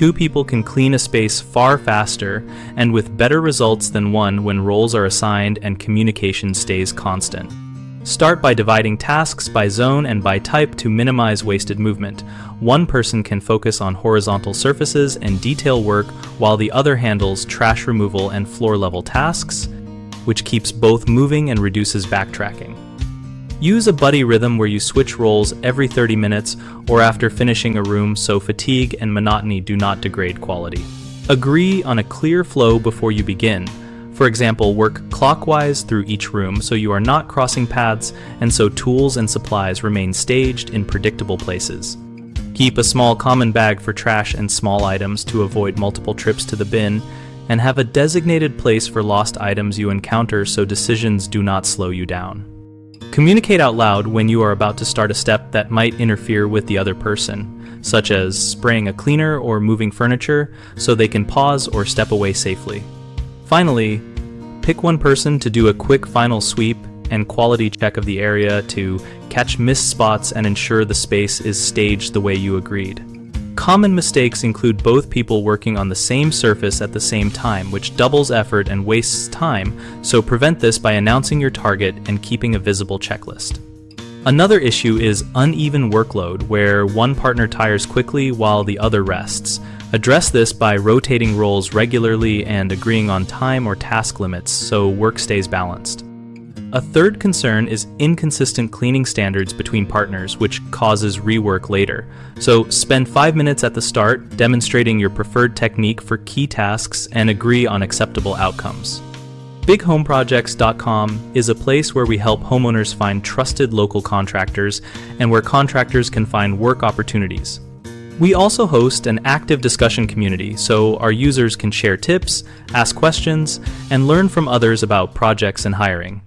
two people can clean a space far faster and with better results than one when roles are assigned and communication stays constant. Start by dividing tasks by zone and by type to minimize wasted movement. One person can focus on horizontal surfaces and detail work while the other handles trash removal and floor-level tasks, which keeps both moving and reduces backtracking. Use a buddy rhythm where you switch roles every 30 minutes or after finishing a room so fatigue and monotony do not degrade quality. Agree on a clear flow before you begin. For example, work clockwise through each room so you are not crossing paths and so tools and supplies remain staged in predictable places. Keep a small common bag for trash and small items to avoid multiple trips to the bin, and have a designated place for lost items you encounter so decisions do not slow you down. Communicate out loud when you are about to start a step that might interfere with the other person, such as spraying a cleaner or moving furniture, so they can pause or step away safely. Finally, pick one person to do a quick final sweep and quality check of the area to catch missed spots and ensure the space is staged the way you agreed. Common mistakes include both people working on the same surface at the same time, which doubles effort and wastes time, so prevent this by announcing your target and keeping a visible checklist. Another issue is uneven workload, where one partner tires quickly while the other rests. Address this by rotating roles regularly and agreeing on time or task limits so work stays balanced. A third concern is inconsistent cleaning standards between partners, which causes rework later. So spend 5 minutes at the start demonstrating your preferred technique for key tasks and agree on acceptable outcomes. BigHomeProjects.com is a place where we help homeowners find trusted local contractors and where contractors can find work opportunities. We also host an active discussion community so our users can share tips, ask questions, and learn from others about projects and hiring.